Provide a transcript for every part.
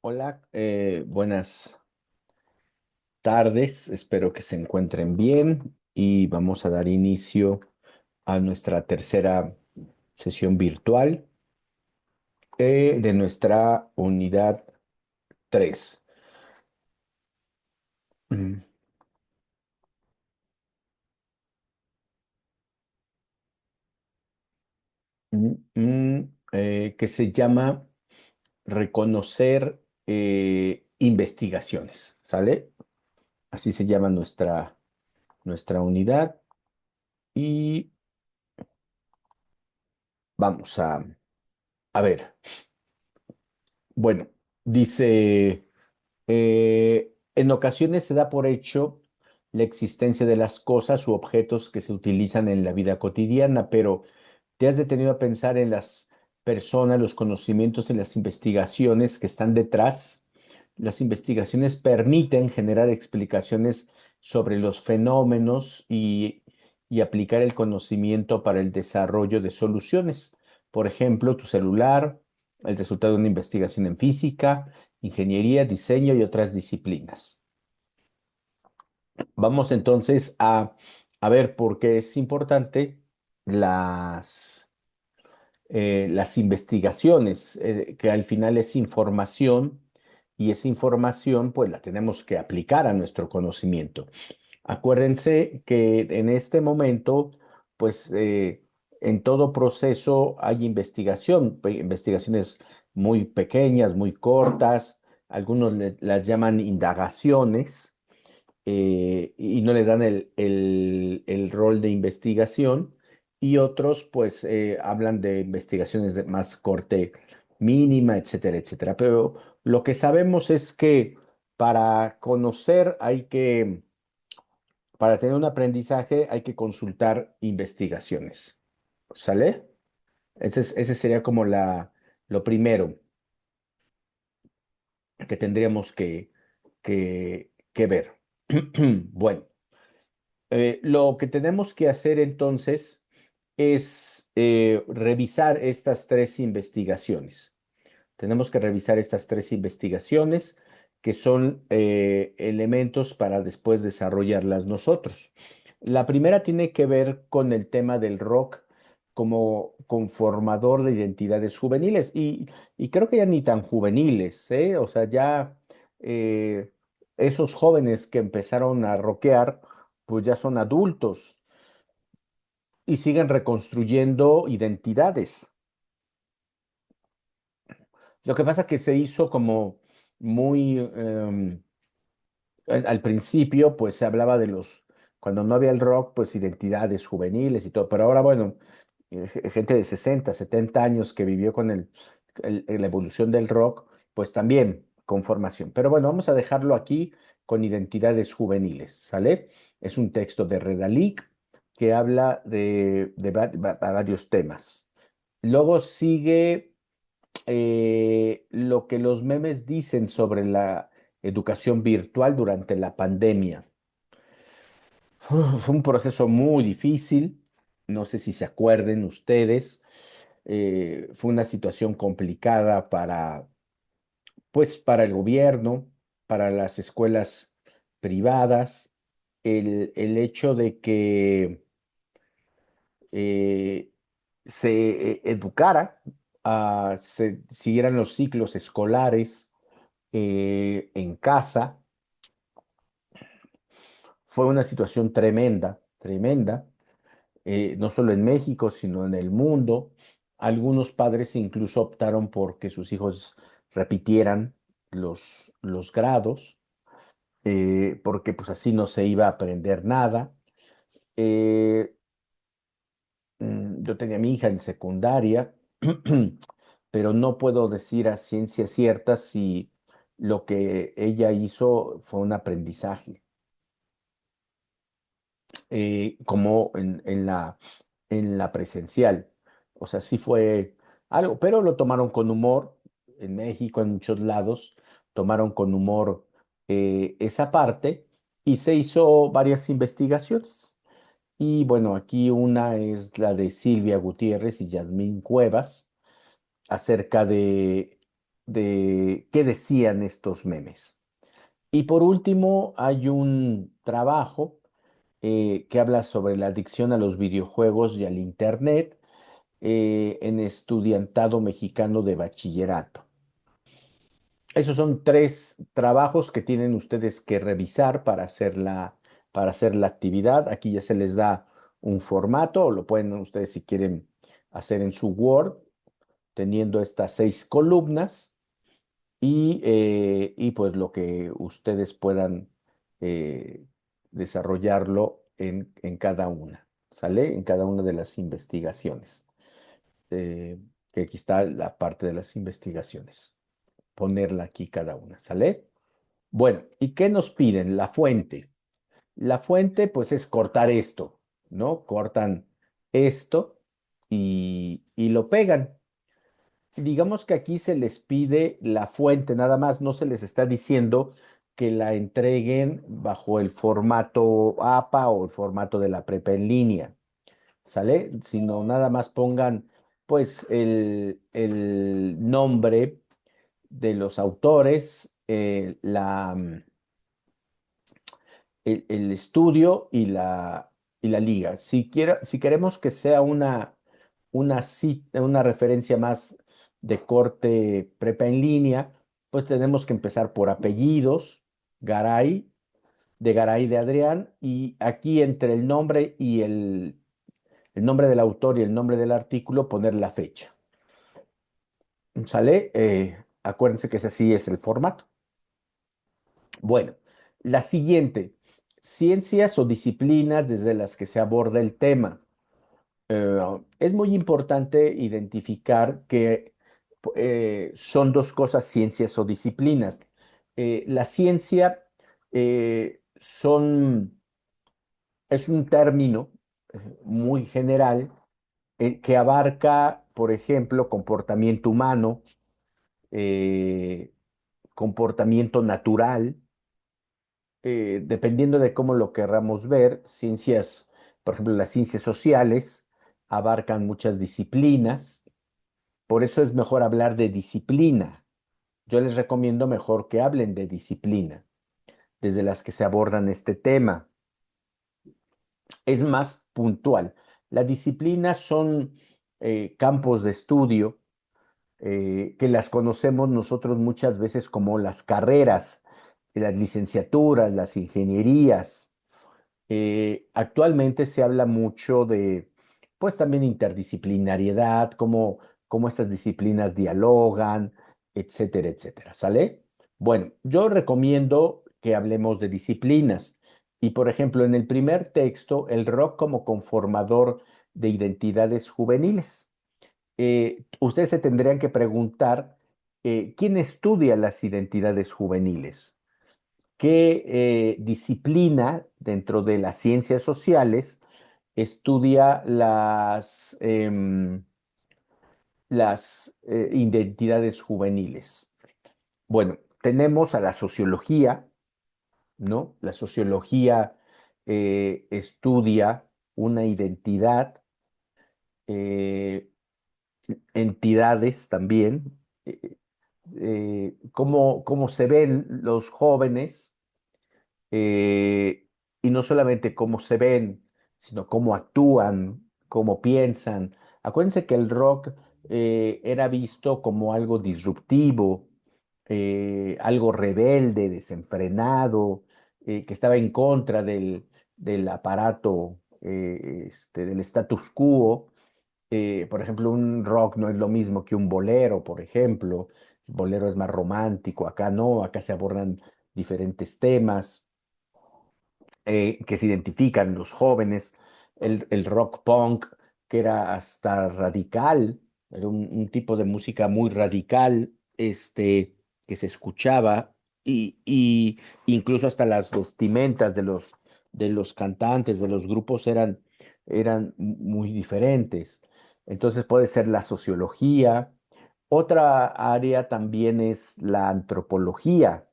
Hola, buenas tardes. Espero que se encuentren bien y vamos a dar inicio a nuestra tercera sesión virtual de nuestra unidad 3. Mm, que se llama Reconocer investigaciones, ¿sale? Así se llama nuestra unidad y vamos a ver. Bueno, dice... en ocasiones se da por hecho la existencia de las cosas u objetos que se utilizan en la vida cotidiana, pero ¿te has detenido a pensar en las personas, los conocimientos y las investigaciones que están detrás? Las investigaciones permiten generar explicaciones sobre los fenómenos y aplicar el conocimiento para el desarrollo de soluciones. Por ejemplo, tu celular, el resultado de una investigación en física, ingeniería, diseño y otras disciplinas. Vamos entonces a ver por qué es importante las investigaciones, que al final es información y esa información pues la tenemos que aplicar a nuestro conocimiento. Acuérdense que en este momento pues en todo proceso hay investigación, investigaciones muy pequeñas, muy cortas, algunos las llaman indagaciones y no les dan el rol de investigación, y otros pues hablan de investigaciones de más corte mínima, etcétera, etcétera. Pero lo que sabemos es que para conocer para tener un aprendizaje hay que consultar investigaciones. ¿Sale? Ese sería como lo primero que tendríamos que ver. Bueno. Lo que tenemos que hacer entonces es revisar estas tres investigaciones. Tenemos que revisar estas tres investigaciones que son elementos para después desarrollarlas nosotros. La primera tiene que ver con el tema del rock como conformador de identidades juveniles y creo que ya ni tan juveniles, ¿eh? O sea, ya eh, esos jóvenes que empezaron a rockear, pues ya son adultos y siguen reconstruyendo identidades. Lo que pasa es que se hizo como muy, al principio, pues se hablaba de cuando no había el rock, pues identidades juveniles y todo, pero ahora, bueno, gente de 60, 70 años que vivió con la evolución del rock, pues también con formación. Pero bueno, vamos a dejarlo aquí con identidades juveniles, ¿sale? Es un texto de Redalic que habla de varios temas. Luego sigue lo que los memes dicen sobre la educación virtual durante la pandemia. Fue un proceso muy difícil, no sé si se acuerden ustedes, fue una situación complicada pues, para el gobierno, para las escuelas privadas, el hecho de que eh, se educara, se siguieran los ciclos escolares en casa. Fue una situación tremenda, tremenda, no solo en México, sino en el mundo. Algunos padres incluso optaron por que sus hijos repitieran los grados, porque pues así no se iba a aprender nada. Eh, yo tenía a mi hija en secundaria, pero no puedo decir a ciencia cierta si lo que ella hizo fue un aprendizaje, como en la presencial. O sea, sí fue algo, pero lo tomaron con humor. En México, en muchos lados, tomaron con humor esa parte y se hizo varias investigaciones. Y bueno, aquí una es la de Silvia Gutiérrez y Yasmín Cuevas acerca de de qué decían estos memes. Y por último, hay un trabajo que habla sobre la adicción a los videojuegos y al Internet en estudiantado mexicano de bachillerato. Esos son tres trabajos que tienen ustedes que revisar para hacer la actividad. Aquí ya se les da un formato, o lo pueden ustedes si quieren hacer en su Word, teniendo estas 6 columnas y pues lo que ustedes puedan eh, desarrollarlo en cada una, ¿sale? En cada una de las investigaciones. Eh, que aquí está la parte de las investigaciones. Ponerla aquí cada una, ¿sale? Bueno, ¿y qué nos piden? La fuente. La fuente, pues es cortar esto, ¿no? Cortan esto y lo pegan. Digamos que aquí se les pide la fuente, nada más, no se les está diciendo que la entreguen bajo el formato APA o el formato de la prepa en línea, ¿sale? Sino nada más pongan, pues, el nombre de los autores, el estudio y la liga. Si queremos que sea una referencia más de corte prepa en línea, pues tenemos que empezar por apellidos, Garay, de Garay de Adrián, y aquí entre el nombre y el nombre del autor y el nombre del artículo poner la fecha. ¿Sale? Acuérdense que ese sí es el formato. Bueno, la siguiente, ciencias o disciplinas desde las que se aborda el tema. Es muy importante identificar que son dos cosas, ciencias o disciplinas. La ciencia es un término muy general que abarca, por ejemplo, comportamiento humano, eh, comportamiento natural, dependiendo de cómo lo querramos ver, ciencias, por ejemplo, las ciencias sociales abarcan muchas disciplinas, por eso es mejor hablar de disciplina. Yo les recomiendo mejor que hablen de disciplina, desde las que se abordan este tema. Es más puntual. Las disciplinas son campos de estudio que las conocemos nosotros muchas veces como las carreras, las licenciaturas, las ingenierías. Actualmente se habla mucho de, pues también interdisciplinariedad, cómo estas disciplinas dialogan, etcétera, etcétera. ¿Sale? Bueno, yo recomiendo que hablemos de disciplinas. Y por ejemplo, en el primer texto, el rock como conformador de identidades juveniles. Ustedes se tendrían que preguntar, ¿quién estudia las identidades juveniles? ¿Qué disciplina dentro de las ciencias sociales estudia las identidades juveniles? Bueno, tenemos a la sociología, ¿no? La sociología estudia una identidad, eh, entidades también, cómo se ven los jóvenes y no solamente cómo se ven, sino cómo actúan, cómo piensan. Acuérdense que el rock era visto como algo disruptivo, algo rebelde, desenfrenado, que estaba en contra del aparato, del status quo. Por ejemplo, un rock no es lo mismo que un bolero, por ejemplo. El bolero es más romántico, acá no, acá se abordan diferentes temas que se identifican los jóvenes, el rock punk, que era hasta radical, era un tipo de música muy radical, que se escuchaba, y incluso hasta las vestimentas de los cantantes, de los grupos eran muy diferentes. Entonces puede ser la sociología. Otra área también es la antropología.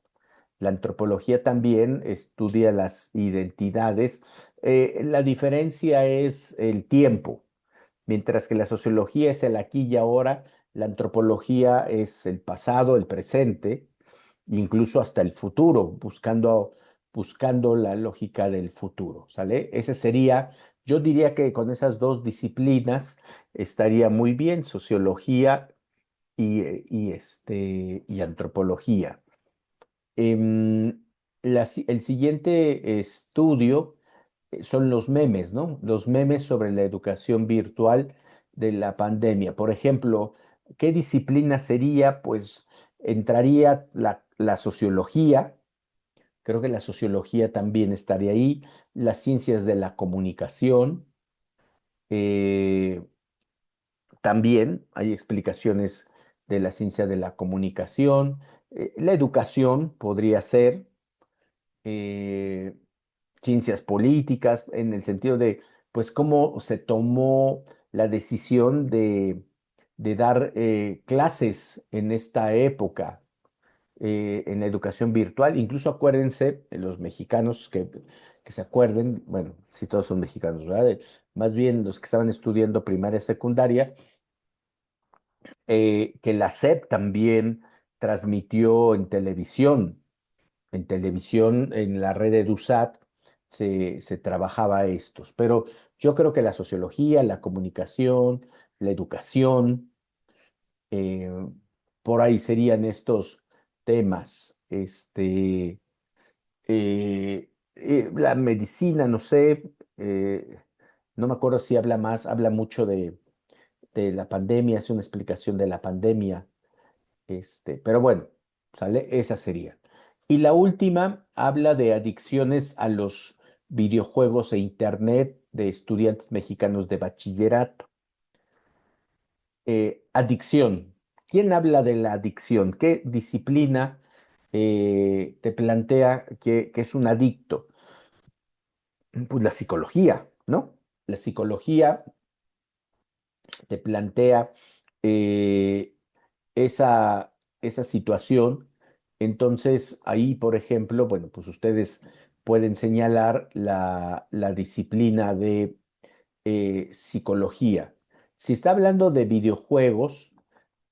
La antropología también estudia las identidades. La diferencia es el tiempo, mientras que la sociología es el aquí y ahora. La antropología es el pasado, el presente, incluso hasta el futuro, buscando la lógica del futuro, ¿sale? Ese sería, yo diría que con esas dos disciplinas estaría muy bien, sociología y antropología. Em, el siguiente estudio son los memes, ¿no? Los memes sobre la educación virtual de la pandemia. Por ejemplo, ¿qué disciplina sería? Pues entraría la sociología, creo que la sociología también estaría ahí, las ciencias de la comunicación, eh, también hay explicaciones de la ciencia de la comunicación, la educación podría ser. eh, Ciencias políticas, en el sentido de, pues, cómo se tomó la decisión de dar clases en esta época en la educación virtual. Incluso acuérdense, los mexicanos que se acuerden, bueno, si todos son mexicanos, ¿verdad? Más bien los que estaban estudiando primaria, secundaria, que la SEP también transmitió en televisión, en la red EduSat, se trabajaba estos. Pero yo creo que la sociología, la comunicación, la educación, eh, por ahí serían estos temas. La medicina, no sé, no me acuerdo si habla mucho de la pandemia, es una explicación de la pandemia. Pero bueno, ¿sale? Esa sería. Y la última habla de adicciones a los videojuegos e internet de estudiantes mexicanos de bachillerato. Adicción. ¿Quién habla de la adicción? ¿Qué disciplina te plantea que es un adicto? Pues la psicología, ¿no? La psicología te plantea eh, esa situación. Entonces, ahí, por ejemplo, bueno, pues ustedes pueden señalar la disciplina de psicología. Si está hablando de videojuegos,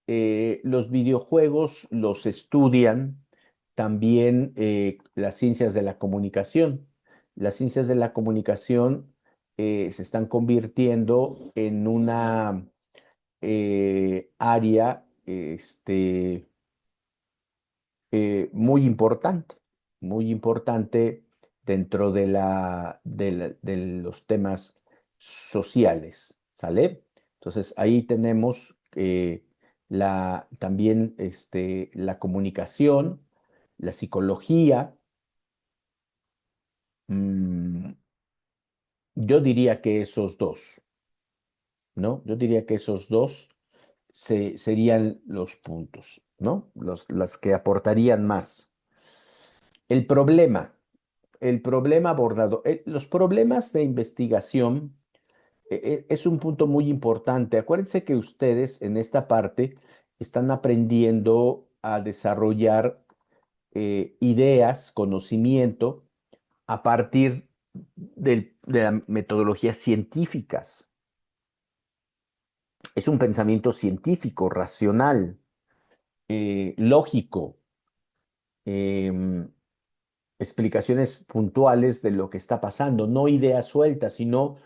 los videojuegos los estudian también las ciencias de la comunicación. Las ciencias de la comunicación se están convirtiendo en una área muy importante dentro de los temas sociales, ¿sale? Entonces ahí tenemos también la comunicación, la psicología. mm, yo diría que esos dos, ¿no? Yo diría que esos dos serían los puntos, ¿no? Las que aportarían más. El problema, el problema abordado, los problemas de investigación es un punto muy importante. Acuérdense que ustedes en esta parte están aprendiendo a desarrollar ideas, conocimiento a partir de las metodologías científicas. Es un pensamiento científico, racional, lógico, em, explicaciones puntuales de lo que está pasando, no ideas sueltas, sino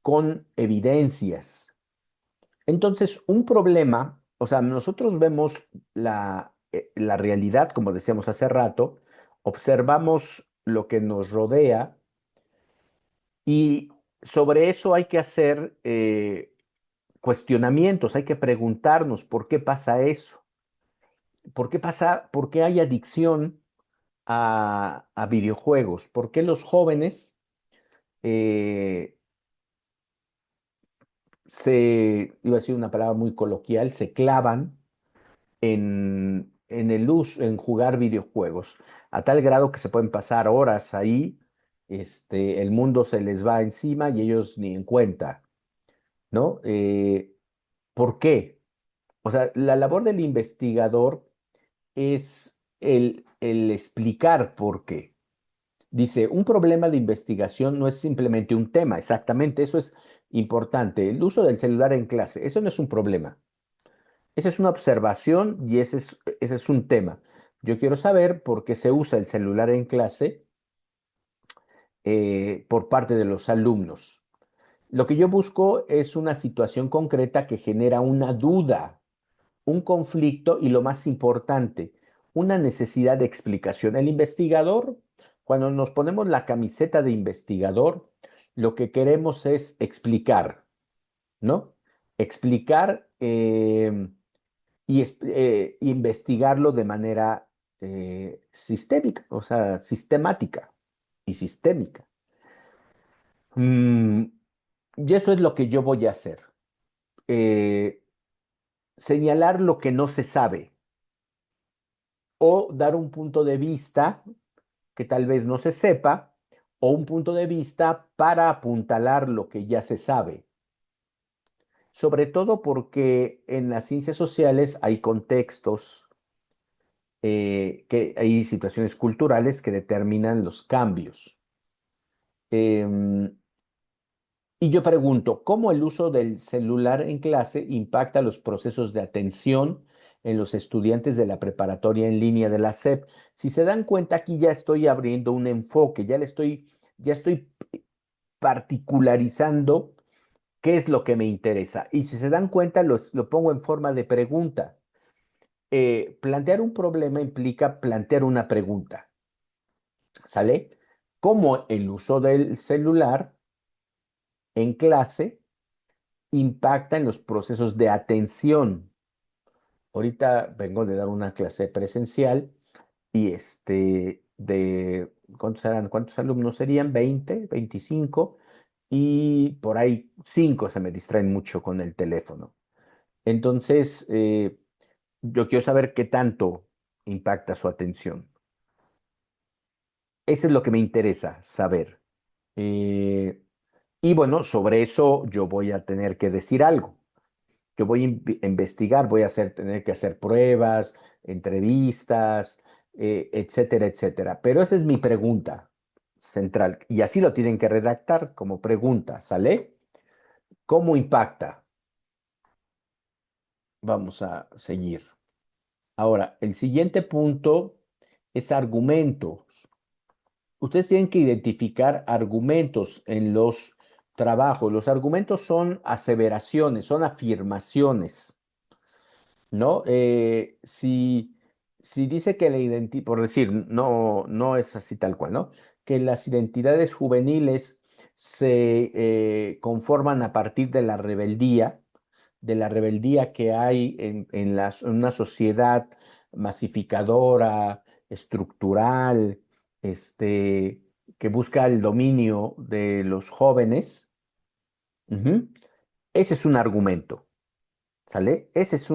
con evidencias. Entonces, un problema, o sea, nosotros vemos la realidad, como decíamos hace rato, observamos lo que nos rodea y sobre eso hay que hacer cuestionamientos, hay que preguntarnos por qué pasa eso, por qué hay adicción a videojuegos, por qué los jóvenes eh, iba a decir una palabra muy coloquial, se clavan en el uso, en jugar videojuegos, a tal grado que se pueden pasar horas ahí, el mundo se les va encima y ellos ni en cuenta, ¿no? ¿Por qué? O sea, la labor del investigador es el explicar por qué. Dice, un problema de investigación no es simplemente un tema, exactamente, eso es importante. El uso del celular en clase, eso no es un problema. Esa es una observación y ese es un tema. Yo quiero saber por qué se usa el celular en clase por parte de los alumnos. Lo que yo busco es una situación concreta que genera una duda, un conflicto y lo más importante, una necesidad de explicación. El investigador, cuando nos ponemos la camiseta de investigador, lo que queremos es explicar, ¿no? Explicar y investigarlo de manera sistémica, o sea, sistemática y sistémica. Mm, y eso es lo que yo voy a hacer. Eh, señalar lo que no se sabe o dar un punto de vista que tal vez no se sepa o un punto de vista para apuntalar lo que ya se sabe. Sobre todo porque en las ciencias sociales hay contextos, que hay situaciones culturales que determinan los cambios. Em, y yo pregunto, ¿cómo el uso del celular en clase impacta los procesos de atención en los estudiantes de la preparatoria en línea de la SEP? Si se dan cuenta, aquí ya estoy abriendo un enfoque, ya estoy particularizando qué es lo que me interesa. Y si se dan cuenta, lo pongo en forma de pregunta. Plantear un problema implica plantear una pregunta, ¿sale? ¿Cómo el uso del celular en clase impacta en los procesos de atención? Ahorita vengo de dar una clase presencial y ¿cuántos eran? ¿Cuántos alumnos serían? 20, 25 y por ahí 5 se me distraen mucho con el teléfono. Entonces, yo quiero saber qué tanto impacta su atención. Eso es lo que me interesa saber. Eh, y bueno, sobre eso yo voy a tener que decir algo. Yo voy a investigar, tener que hacer pruebas, entrevistas, etcétera, etcétera. Pero esa es mi pregunta central. Y así lo tienen que redactar como pregunta, ¿sale? ¿Cómo impacta? Vamos a seguir. Ahora, el siguiente punto es argumentos. Ustedes tienen que identificar argumentos en los trabajos. Los argumentos son aseveraciones, son afirmaciones. ¿No? Si dice que por decir, no, no es así tal cual, ¿no? Que las identidades juveniles se conforman a partir de la rebeldía que hay en una sociedad masificadora, estructural, que busca el dominio de los jóvenes. Ujú. Ese es un argumento. ¿Sale? Ese es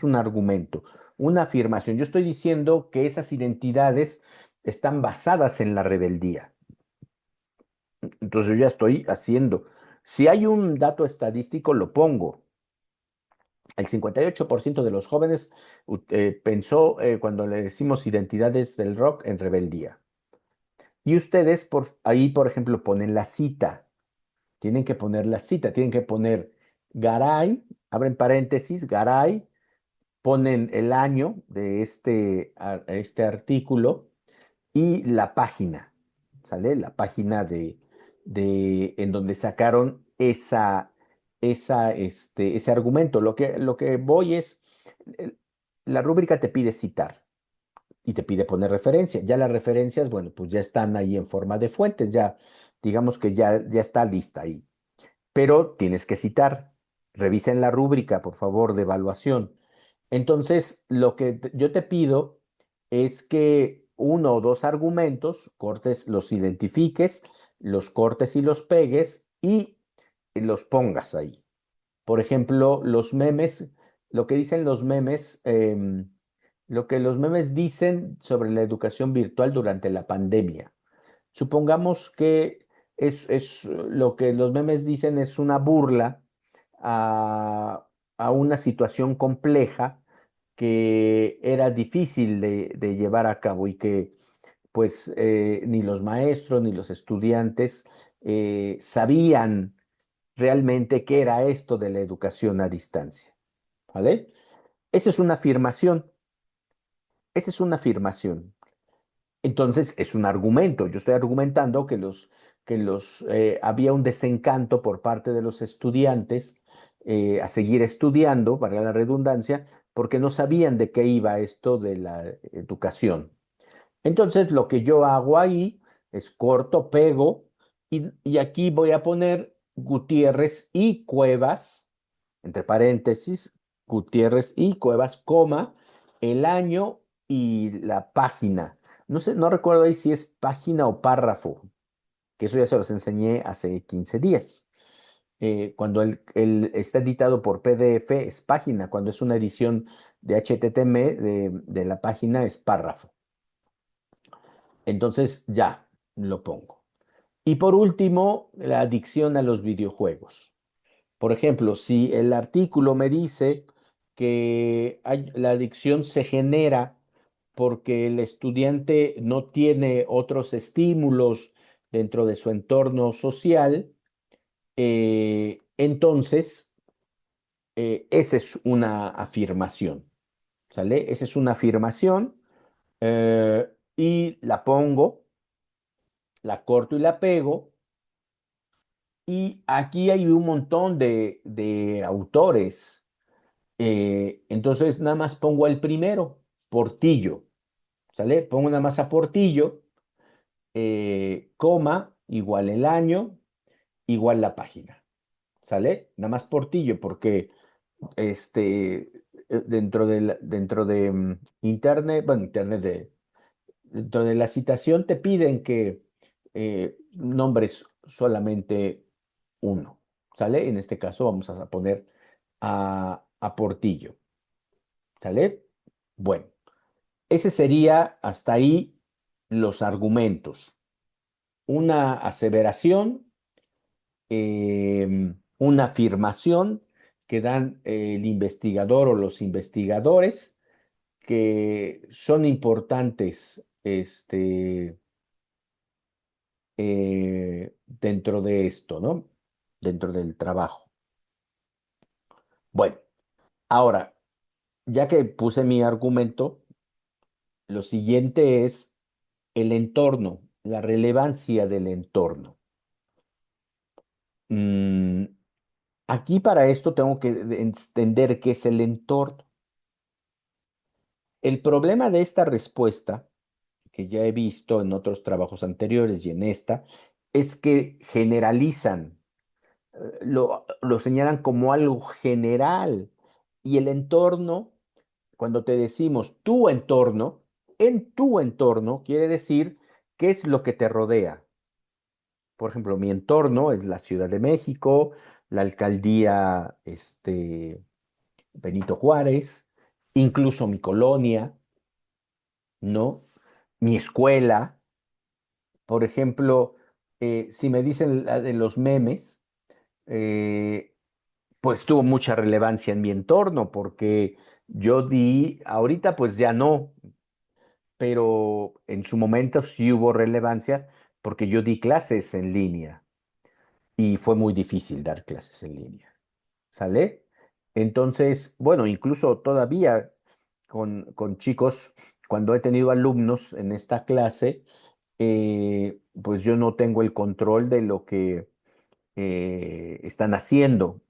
un argumento, una afirmación. Yo estoy diciendo que esas identidades están basadas en la rebeldía. Entonces yo ya estoy haciendo. Si hay un dato estadístico, lo pongo. El 58% de los jóvenes pensó cuando le decimos identidades del rock en rebeldía. Y ustedes por ahí, por ejemplo, ponen la cita. Tienen que poner la cita, tienen que poner Garay, abren paréntesis, Garay ponen el año de este artículo y la página, ¿sale? La página en donde sacaron ese argumento. Lo que voy es, eh, la rúbrica te pide citar y te pide poner referencia. Ya las referencias, bueno, pues ya están ahí en forma de fuentes, ya digamos que ya está lista ahí, pero tienes que citar. Revisen la rúbrica, por favor, de evaluación. Entonces, lo que yo te pido es que uno o dos argumentos, cortes, los identifiques, los cortes y los pegues y los pongas ahí. Por ejemplo, los memes, lo que dicen los memes, lo que los memes dicen sobre la educación virtual durante la pandemia. Supongamos que lo que los memes dicen es una burla a, a una situación compleja que era difícil de llevar a cabo y que pues ni los maestros ni los estudiantes sabían realmente qué era esto de la educación a distancia, ¿vale? Esa es una afirmación. Esa es una afirmación. Entonces, es un argumento. Yo estoy argumentando que había un desencanto por parte de los estudiantes a seguir estudiando, para la redundancia, porque no sabían de qué iba esto de la educación. Entonces, lo que yo hago ahí es corto, pego, y aquí voy a poner Gutiérrez y Cuevas, entre paréntesis, Gutiérrez y Cuevas, coma, el año y la página. No sé, no recuerdo ahí si es página o párrafo, que eso ya se los enseñé hace 15 días. Cuando está editado por PDF es página, cuando es una edición de HTML de la página es párrafo. Entonces ya lo pongo. Y por último, la adicción a los videojuegos. Por ejemplo, si el artículo me dice que la adicción se genera porque el estudiante no tiene otros estímulos dentro de su entorno social, entonces esa es una afirmación, ¿sale? Esa es una afirmación y la pongo, la corto y la pego. Y aquí hay un montón de autores. Entonces, nada más pongo el primero, Portillo, ¿sale? Pongo nada más a Portillo, coma, igual el año, igual la página, ¿sale? Nada más Portillo, porque dentro de Internet, bueno, dentro de la citación te piden que nombres solamente uno, ¿sale? En este caso vamos a poner a Portillo, ¿sale? Bueno, ese sería hasta ahí los argumentos. Una aseveración, una afirmación que dan el investigador o los investigadores que son importantes dentro de esto, ¿no? Dentro del trabajo. Bueno, ahora, ya que puse mi argumento, lo siguiente es el entorno, la relevancia del entorno. Mm, Aquí para esto tengo que entender qué es el entorno. El problema de esta respuesta, que ya he visto en otros trabajos anteriores y en esta, es que generalizan, lo señalan como algo general. Y el entorno, cuando te decimos tu entorno, en tu entorno quiere decir qué es lo que te rodea. Por ejemplo, mi entorno es la Ciudad de México, la alcaldía Benito Juárez, incluso mi colonia, ¿no? Mi escuela. Por ejemplo, si me dicen la de los memes, eh, pues tuvo mucha relevancia en mi entorno, porque yo di, ahorita pues ya no, pero en su momento sí hubo relevancia porque yo di clases en línea y fue muy difícil dar clases en línea, ¿sale? Entonces, bueno, incluso todavía con chicos, cuando he tenido alumnos en esta clase, pues yo no tengo el control de lo que están haciendo.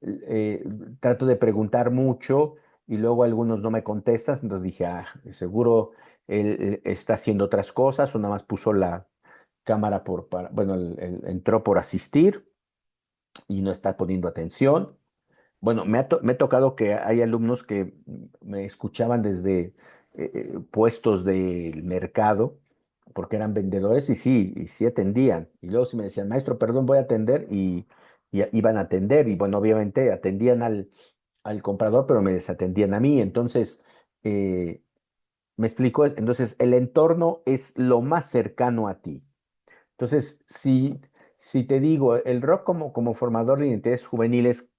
Eh, Trato de preguntar mucho y luego algunos no me contestan, entonces dije, seguro él está haciendo otras cosas o nada más puso la cámara bueno, entró por asistir y no está poniendo atención. Bueno, me ha tocado que hay alumnos que me escuchaban desde puestos del mercado, porque eran vendedores y sí atendían. Y luego si me decían, maestro, perdón, voy a atender, y iban a atender. Y bueno, obviamente atendían al comprador, pero me desatendían a mí. Entonces, eh, me explicó, entonces el entorno es lo más cercano a ti. Entonces, si te digo, el rock como formador de identidades juveniles,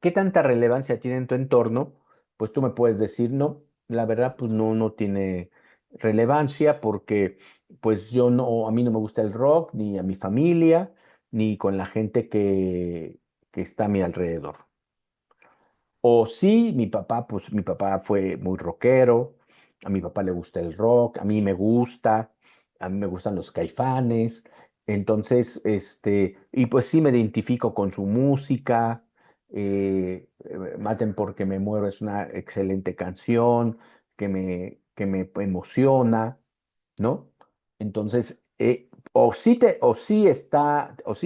¿qué tanta relevancia tiene en tu entorno? Pues tú me puedes decir, no, la verdad, pues no, no tiene relevancia porque pues yo no, a mí no me gusta el rock, ni a mi familia, ni con la gente que está a mi alrededor. O sí, mi papá, pues mi papá fue muy rockero, a mi papá le gusta el rock, a mí me gusta, a mí me gustan los Caifanes, entonces, y pues sí me identifico con su música, Maten porque me muero es una excelente canción que me emociona, ¿no? Entonces, o sí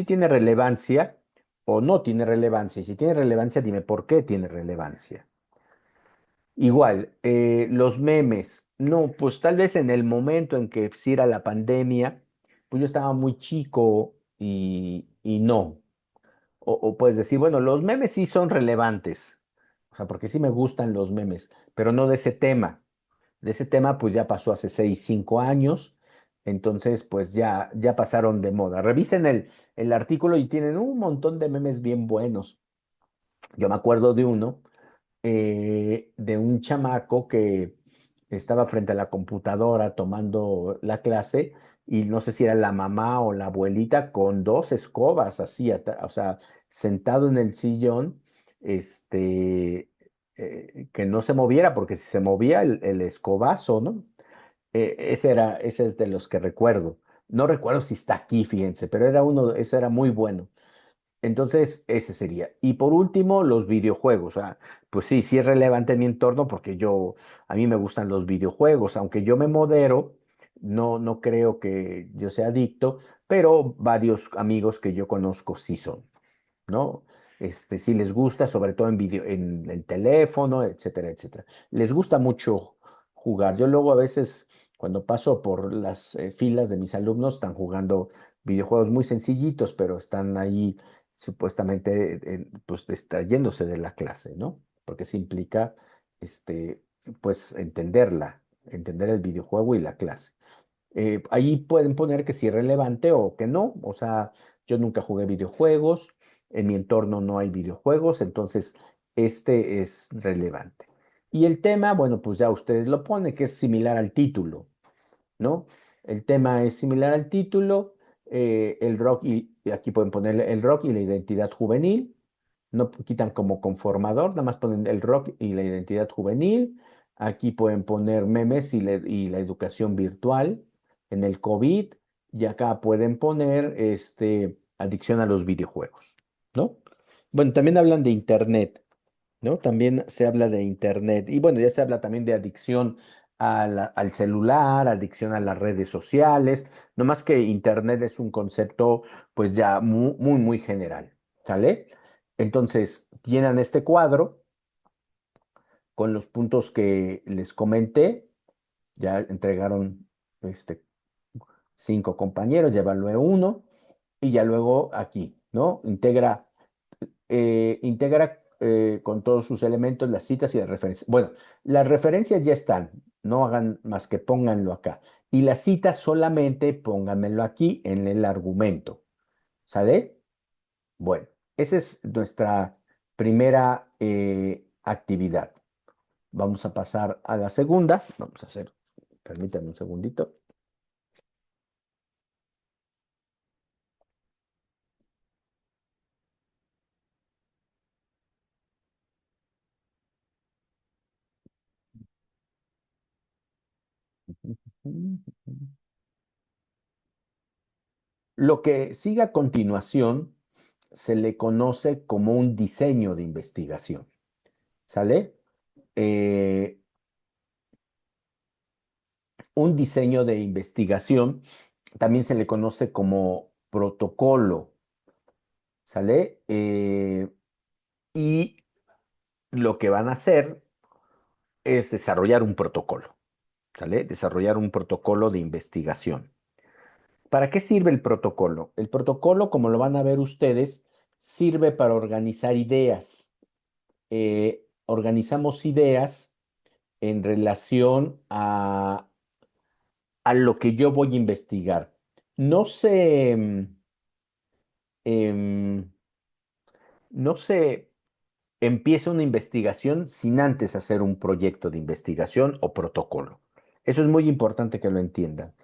tiene relevancia o no tiene relevancia. Y si tiene relevancia, dime por qué tiene relevancia. Igual, los memes, no, pues tal vez en el momento en que sí era la pandemia, pues yo estaba muy chico y no. O puedes decir, bueno, los memes sí son relevantes, o sea, porque sí me gustan los memes, pero no de ese tema. De ese tema, pues ya pasó hace 6, 5 años, entonces pues ya pasaron de moda. Revisen el artículo y tienen un montón de memes bien buenos. Yo me acuerdo de uno, de un chamaco que estaba frente a la computadora tomando la clase y no sé si era la mamá o la abuelita con dos escobas así, o sea, sentado en el sillón, que no se moviera, porque si se movía el escobazo, ¿no? Ese es de los que recuerdo. No recuerdo si está aquí, fíjense, pero ese era muy bueno. Entonces, ese sería. Y por último, los videojuegos. Pues sí, sí es relevante en mi entorno porque a mí me gustan los videojuegos, aunque yo me modero, no creo que yo sea adicto, pero varios amigos que yo conozco sí son. ¿No? Si les gusta, sobre todo en video, en el teléfono, etcétera, etcétera. Les gusta mucho jugar. Yo luego a veces, cuando paso por las filas de mis alumnos, están jugando videojuegos muy sencillitos, pero están ahí supuestamente, pues, distrayéndose de la clase, ¿no? Porque se implica, pues, entender el videojuego y la clase. Ahí pueden poner que sí es relevante o que no. O sea, yo nunca jugué videojuegos, en mi entorno no hay videojuegos, entonces este es relevante. Y el tema, bueno, pues ya ustedes lo ponen, que es similar al título, ¿no? El tema es similar al título, el rock, y aquí pueden poner el rock y la identidad juvenil, no quitan como conformador, nada más ponen el rock y la identidad juvenil, aquí pueden poner memes y la educación virtual en el COVID, y acá pueden poner adicción a los videojuegos, ¿no? Bueno, también hablan de Internet. ¿No? También se habla de Internet y bueno, ya se habla también de adicción al celular, adicción a las redes sociales, no más que Internet es un concepto pues ya muy, muy, muy general, ¿sale? Entonces, llenan este cuadro con los puntos que les comenté, ya entregaron este, 5 compañeros, ya evalué uno y ya luego aquí, ¿no? Integra con todos sus elementos las citas y las referencias. Bueno, las referencias ya están, no hagan más que pónganlo acá. Y las citas solamente pónganmelo aquí en el argumento. ¿Sale? Bueno, esa es nuestra primera actividad. Vamos a pasar a la segunda. Vamos a hacer, permítanme un segundito. Lo que sigue a continuación se le conoce como un diseño de investigación. ¿Sale? Eh, un diseño de investigación también se le conoce como protocolo. ¿Sale? Y lo que van a hacer es desarrollar un protocolo. ¿Sale? Desarrollar un protocolo de investigación. ¿Para qué sirve el protocolo? El protocolo, como lo van a ver ustedes, sirve para organizar ideas. Organizamos ideas en relación a lo que yo voy a investigar. No se, em, no se empieza una investigación sin antes hacer un proyecto de investigación o protocolo. Eso es muy importante que lo entiendan.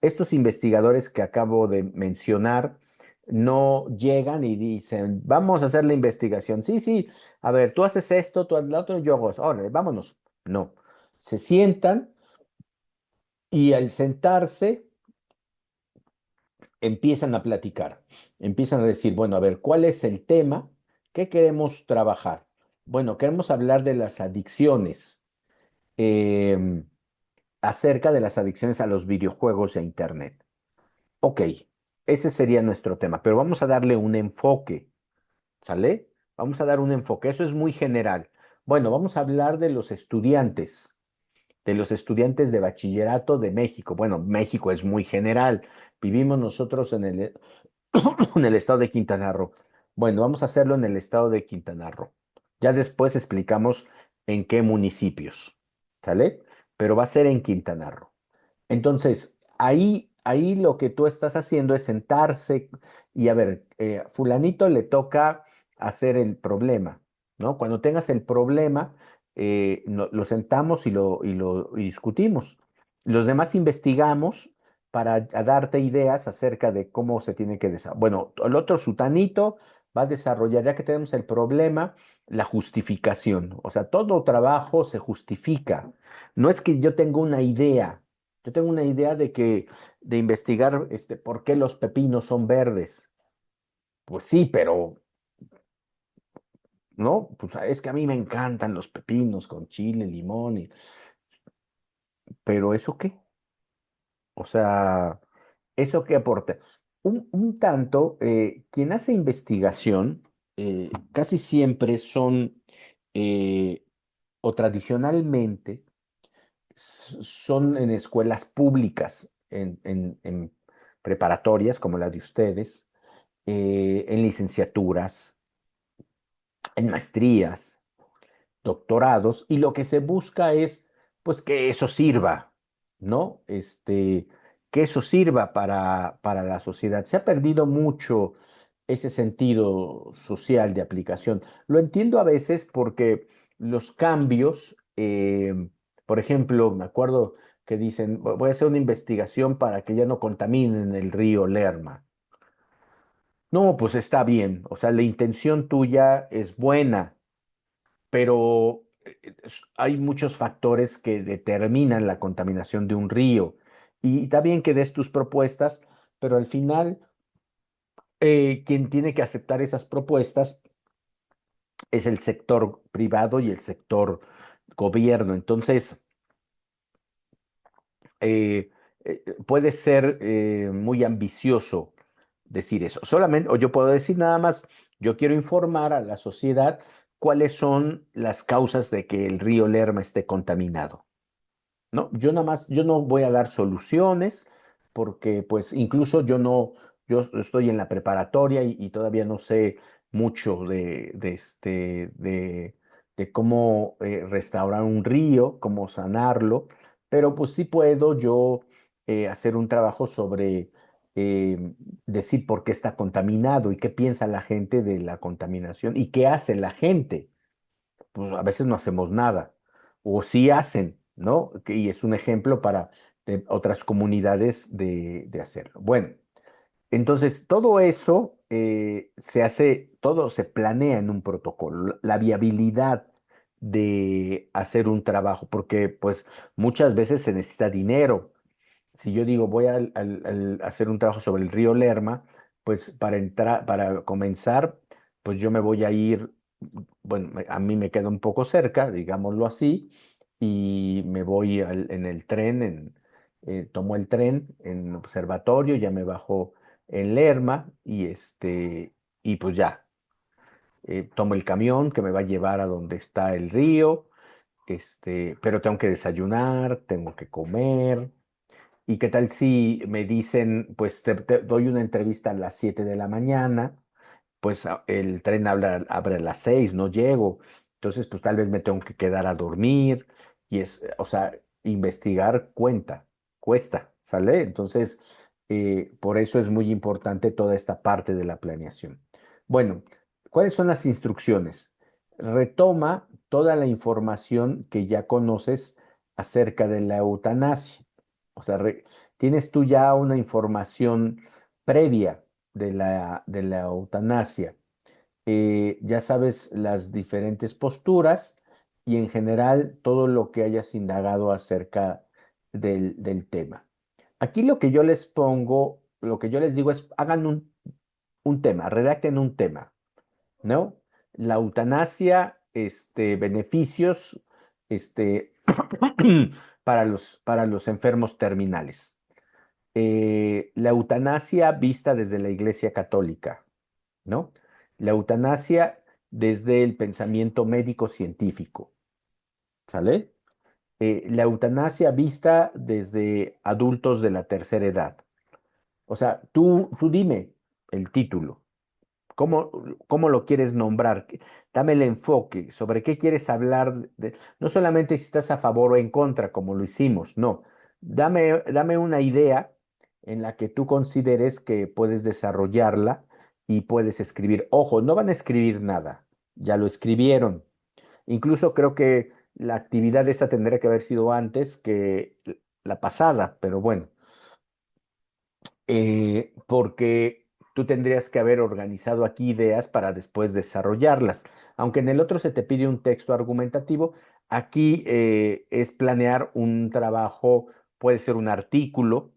Estos investigadores que acabo de mencionar no llegan y dicen, vamos a hacer la investigación. Sí, sí, a ver, tú haces esto, tú haces lo otro, yo hago eso. Órale, vámonos. No, se sientan y al sentarse empiezan a platicar, empiezan a decir, bueno, a ver, ¿cuál es el tema? ¿Qué queremos trabajar? Bueno, queremos hablar de las adicciones, em, acerca de las adicciones a los videojuegos e Internet. Ok, ese sería nuestro tema, pero vamos a darle un enfoque, ¿sale? Vamos a dar un enfoque, eso es muy general. Bueno, vamos a hablar de los estudiantes de bachillerato de México. Bueno, México es muy general. Vivimos nosotros en en el estado de Quintana Roo. Bueno, vamos a hacerlo en el estado de Quintana Roo. Ya después explicamos en qué municipios, ¿sale? Pero va a ser en Quintana Roo. Entonces, ahí lo que tú estás haciendo es sentarse y a ver, fulanito le toca hacer el problema, ¿no? Cuando tengas el problema, lo sentamos y lo discutimos. Los demás investigamos para darte ideas acerca de cómo se tiene que desarrollar. Bueno, el otro sutanito va a desarrollar, ya que tenemos el problema, la justificación. O sea, todo trabajo se justifica. No es que yo tenga una idea. Yo tengo una idea de investigar por qué los pepinos son verdes. Pues sí, pero no, pues es que a mí me encantan los pepinos con chile, limón, pero ¿eso qué? O sea, ¿eso qué aporta? Un tanto, quien hace investigación casi siempre son, eh, o tradicionalmente, son en escuelas públicas, en preparatorias como la de ustedes, en licenciaturas, en maestrías, doctorados, y lo que se busca es, pues, que eso sirva, ¿no? Que eso sirva para la sociedad. Se ha perdido mucho ese sentido social de aplicación. Lo entiendo a veces porque los cambios, por ejemplo, me acuerdo que dicen, voy a hacer una investigación para que ya no contaminen el río Lerma". No, pues está bien, o sea, la intención tuya es buena, pero hay muchos factores que determinan la contaminación de un río. Y está bien que des tus propuestas, pero al final quien tiene que aceptar esas propuestas es el sector privado y el sector gobierno. Entonces, eh, puede ser muy ambicioso decir eso. Solamente, o yo puedo decir nada más, yo quiero informar a la sociedad cuáles son las causas de que el río Lerma esté contaminado. ¿No? Yo nada más, yo no voy a dar soluciones porque pues incluso yo estoy en la preparatoria y todavía no sé mucho de cómo restaurar un río, cómo sanarlo, pero pues sí puedo yo hacer un trabajo sobre decir por qué está contaminado y qué piensa la gente de la contaminación y qué hace la gente. Pues a veces no hacemos nada, o sí hacen, ¿no? Y es un ejemplo para otras comunidades de hacerlo. Bueno, entonces todo eso se hace, todo se planea en un protocolo, la viabilidad de hacer un trabajo, porque pues muchas veces se necesita dinero. Si yo digo voy a hacer un trabajo sobre el río Lerma, pues para entrar, para comenzar, pues yo me voy a ir, bueno, a mí me queda un poco cerca, digámoslo así, y me voy en el tren, tomo el tren en observatorio, ya me bajo en Lerma y pues ya, tomo el camión que me va a llevar a donde está el río, pero tengo que desayunar, tengo que comer. ¿Y qué tal si me dicen, pues te doy una entrevista a las 7 de la mañana? Pues el tren abre a las 6, no llego. Entonces, pues tal vez me tengo que quedar a dormir. O sea, investigar cuesta, ¿sale? Entonces, por eso es muy importante toda esta parte de la planeación. Bueno, ¿cuáles son las instrucciones? Retoma toda la información que ya conoces acerca de la eutanasia. O sea, tienes tú ya una información previa. de la eutanasia. Ya sabes las diferentes posturas y en general todo lo que hayas indagado acerca del tema. Aquí lo que yo les pongo, lo que yo les digo es, hagan un tema, redacten un tema, ¿no? La eutanasia, beneficios, este, para los enfermos terminales. La eutanasia vista desde la Iglesia Católica, ¿no? La eutanasia desde el pensamiento médico científico, ¿sale? La eutanasia vista desde adultos de la tercera edad. O sea, tú dime el título. ¿Cómo, cómo lo quieres nombrar? Dame el enfoque, sobre qué quieres hablar, no solamente si estás a favor o en contra, como lo hicimos, no. Dame una idea en la que tú consideres que puedes desarrollarla y puedes escribir. Ojo, no van a escribir nada, ya lo escribieron. Incluso creo que la actividad esta tendría que haber sido antes que la pasada, pero bueno, porque tú tendrías que haber organizado aquí ideas para después desarrollarlas. Aunque en el otro se te pide un texto argumentativo, aquí es planear un trabajo, puede ser un artículo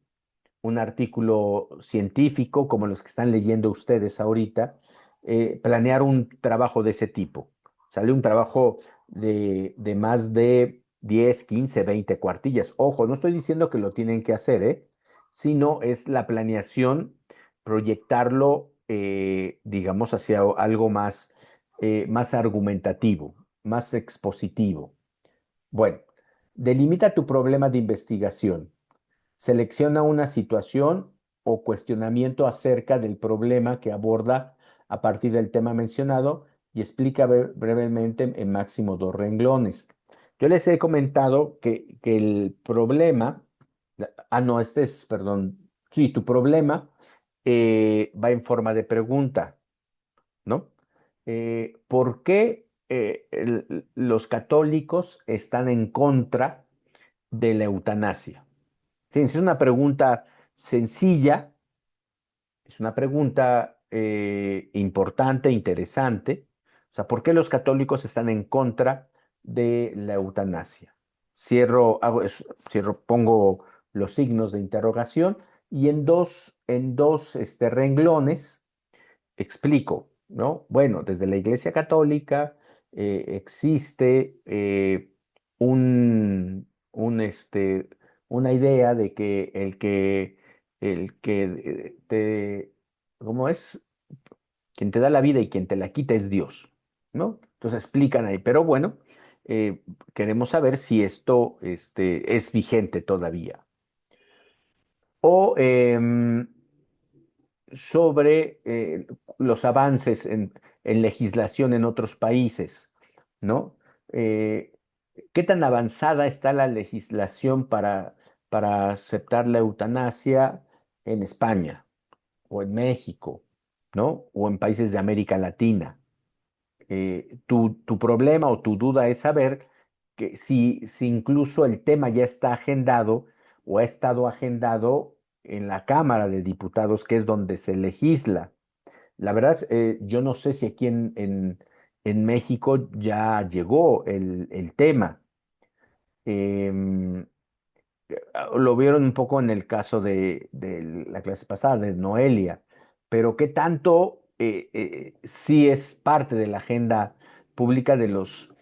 científico como los que están leyendo ustedes ahorita, planear un trabajo de ese tipo. Sale un trabajo de más de 10, 15, 20 cuartillas. Ojo, no estoy diciendo que lo tienen que hacer, ¿eh? Sino es la planeación, proyectarlo, digamos, hacia algo más, más argumentativo, más expositivo. Bueno, delimita tu problema de investigación. Selecciona una situación o cuestionamiento acerca del problema que aborda a partir del tema mencionado y explica brevemente en máximo 2 renglones. Yo les he comentado que el problema, no, este es, perdón, sí, tu problema va en forma de pregunta, ¿no? ¿Por qué los católicos están en contra de la eutanasia? Sí, es una pregunta sencilla, es una pregunta importante, interesante. O sea, ¿por qué los católicos están en contra de la eutanasia? Cierro, pongo los signos de interrogación y en dos renglones explico, ¿no? Bueno, desde la Iglesia Católica existe una idea de que ¿cómo es? Quien te da la vida y quien te la quita es Dios, ¿no? Entonces explican ahí, pero bueno, queremos saber si esto es vigente todavía. O sobre los avances en legislación en otros países, ¿no? Eh, ¿Qué tan avanzada está la legislación para aceptar la eutanasia en España o en México, ¿no? O en países de América Latina? Tu problema o tu duda es saber que si incluso el tema ya está agendado o ha estado agendado en la Cámara de Diputados, que es donde se legisla. La verdad, yo no sé si aquí en México ya llegó el tema. Em, lo vieron un poco en el caso de la clase pasada, de Noelia, pero ¿qué tanto sí es parte de la agenda pública de los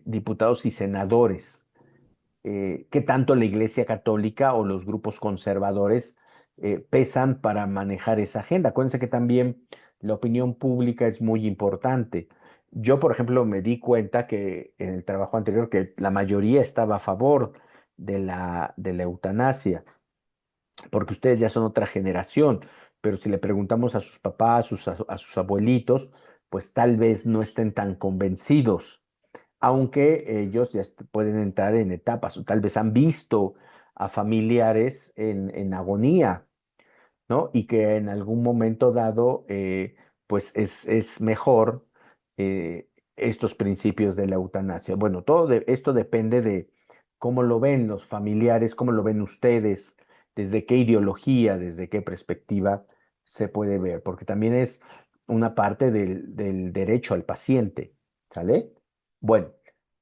diputados y senadores? ¿Qué tanto la Iglesia Católica o los grupos conservadores pesan para manejar esa agenda? Acuérdense que también la opinión pública es muy importante. Yo, por ejemplo, me di cuenta que en el trabajo anterior que la mayoría estaba a favor de la eutanasia, porque ustedes ya son otra generación, pero si le preguntamos a sus papás, a sus abuelitos, pues tal vez no estén tan convencidos, aunque ellos ya pueden entrar en etapas, o tal vez han visto a familiares en agonía, ¿no? Y que en algún momento dado, pues es mejor estos principios de la eutanasia. Bueno, esto depende de cómo lo ven los familiares, cómo lo ven ustedes, desde qué ideología, desde qué perspectiva se puede ver, porque también es una parte del derecho al paciente, ¿sale? Bueno,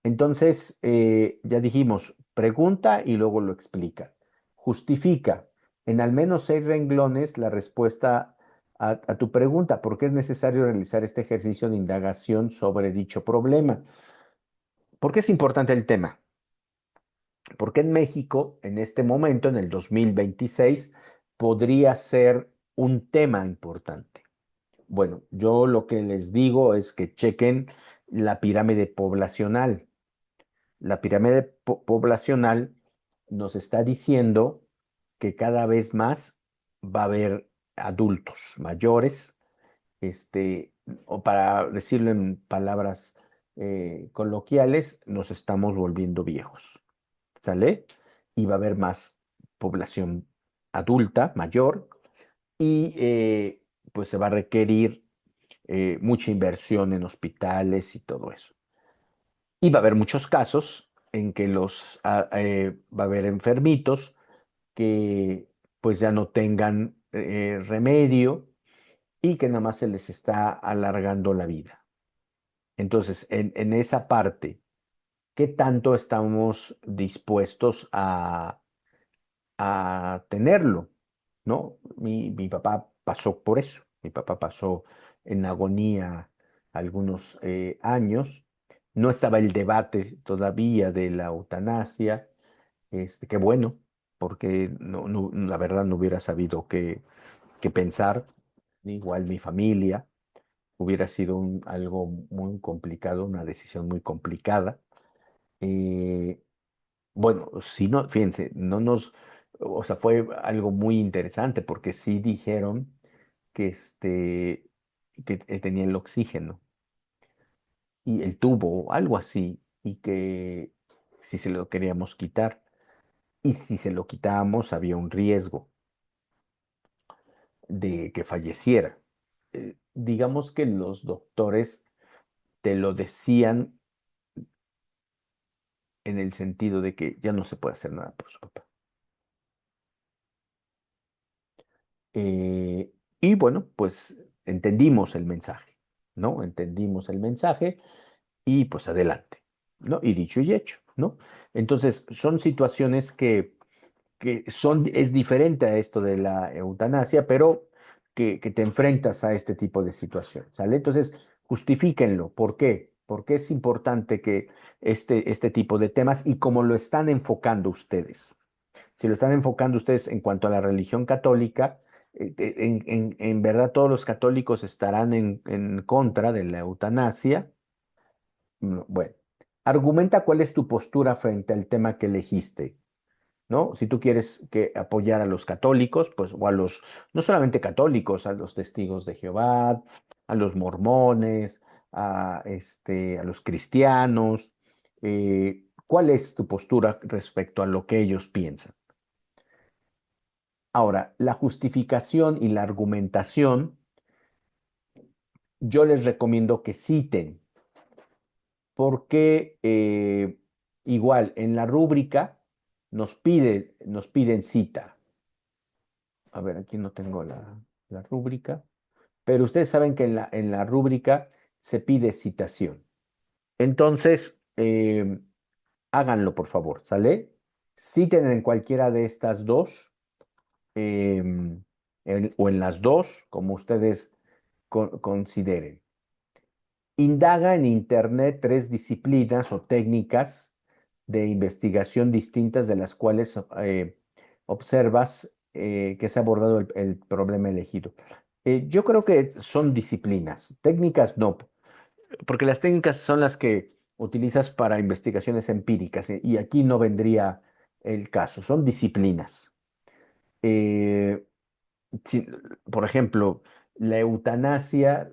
entonces ya dijimos, pregunta y luego lo explica. Justifica en al menos 6 renglones la respuesta a tu pregunta, ¿por qué es necesario realizar este ejercicio de indagación sobre dicho problema? ¿Por qué es importante el tema? Porque en México, en este momento, en el 2026, podría ser un tema importante. Bueno, yo lo que les digo es que chequen la pirámide poblacional. La pirámide poblacional nos está diciendo que cada vez más va a haber adultos mayores, o para decirlo en palabras coloquiales, nos estamos volviendo viejos, ¿sale? Y va a haber más población adulta, mayor, y pues se va a requerir mucha inversión en hospitales y todo eso. Y va a haber muchos casos en que va a haber enfermitos que pues ya no tengan remedio y que nada más se les está alargando la vida. Entonces, en esa parte, ¿qué tanto estamos dispuestos a tenerlo? ¿No? Mi papá pasó por eso. Mi papá pasó en agonía algunos años. No estaba el debate todavía de la eutanasia. Qué bueno, porque la verdad no hubiera sabido qué pensar. Igual mi familia hubiera sido algo muy complicado, una decisión muy complicada. Eh, bueno, si no, fíjense, o sea, fue algo muy interesante porque sí dijeron que que él tenía el oxígeno y el tubo, algo así, y que si se lo queríamos quitar, y si se lo quitábamos había un riesgo de que falleciera. Digamos que los doctores te lo decían en el sentido de que ya no se puede hacer nada por su papá. Eh, y bueno, pues entendimos el mensaje, ¿no? Entendimos el mensaje y pues adelante, ¿no? Y dicho y hecho, ¿no? Entonces, son situaciones es diferente a esto de la eutanasia, pero que te enfrentas a este tipo de situación, ¿sale? Entonces, justifíquenlo. ¿Por qué? Porque es importante que este tipo de temas y cómo lo están enfocando ustedes. Si lo están enfocando ustedes en cuanto a la religión católica, en verdad todos los católicos estarán en contra de la eutanasia. No, bueno, argumenta cuál es tu postura frente al tema que elegiste, ¿no? Si tú quieres apoyar a los católicos, pues, o a no solamente católicos, a los testigos de Jehová, a los mormones, a los cristianos, ¿cuál es tu postura respecto a lo que ellos piensan? Ahora, la justificación y la argumentación, yo les recomiendo que citen, porque igual en la rúbrica nos piden cita. A ver, aquí no tengo la rúbrica, pero ustedes saben que en la rúbrica se pide citación. Entonces, háganlo, por favor, ¿sale? Citen en cualquiera de estas dos, o en las dos, como ustedes consideren. Indaga en Internet 3 disciplinas o técnicas de investigación distintas de las cuales observas que se ha abordado el problema elegido. Yo creo que son disciplinas, técnicas no, porque las técnicas son las que utilizas para investigaciones empíricas y aquí no vendría el caso, son disciplinas. Eh, si- por ejemplo, la eutanasia,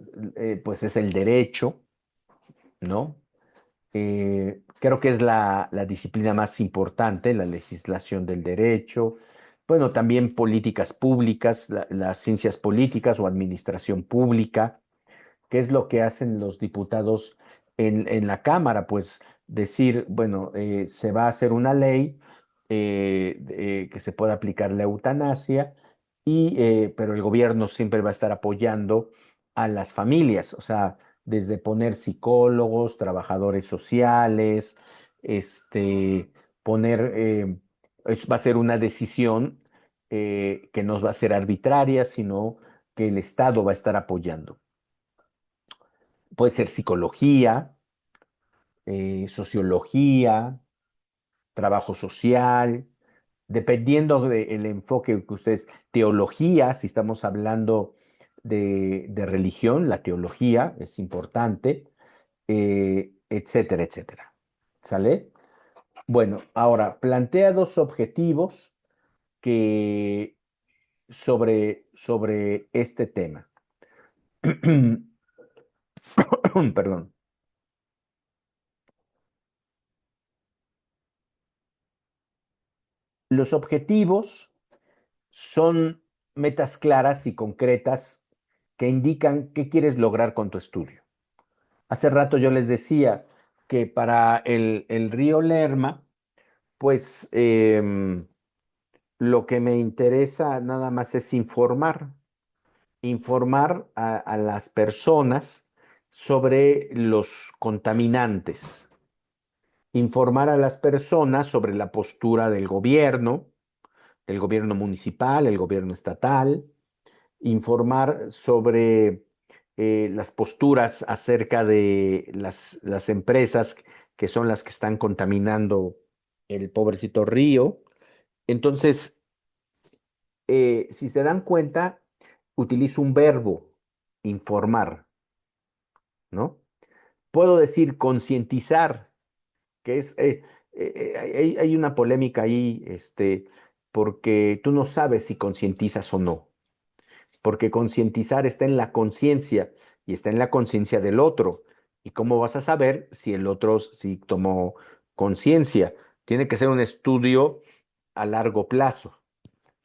pues es el derecho, ¿no? Creo que es la disciplina más importante, la legislación del derecho. Bueno, también políticas públicas, las ciencias políticas o administración pública. ¿Qué es lo que hacen los diputados en la Cámara? Pues decir, bueno, se va a hacer una ley que se pueda aplicar la eutanasia, pero el gobierno siempre va a estar apoyando a las familias, o sea, desde poner psicólogos, trabajadores sociales, poner, va a ser una decisión que no va a ser arbitraria, sino que el Estado va a estar apoyando. Puede ser psicología, sociología, trabajo social, dependiendo del enfoque que ustedes, teología, si estamos hablando de religión, la teología es importante, etcétera, etcétera. ¿Sale? Bueno, ahora plantea dos objetivos que sobre este tema. Perdón. Los objetivos son metas claras y concretas que indican qué quieres lograr con tu estudio. Hace rato yo les decía que para el río Lerma, pues lo que me interesa nada más es informar a las personas sobre los contaminantes, informar a las personas sobre la postura del gobierno municipal, el gobierno estatal, informar sobre las posturas acerca de las empresas que son las que están contaminando el pobrecito río. Entonces, si se dan cuenta, utilizo un verbo, informar, ¿no? Puedo decir concientizar, que es, hay una polémica ahí, porque tú no sabes si concientizas o no, porque concientizar está en la conciencia y está en la conciencia del otro. ¿Y cómo vas a saber si el otro sí tomó conciencia? Tiene que ser un estudio a largo plazo,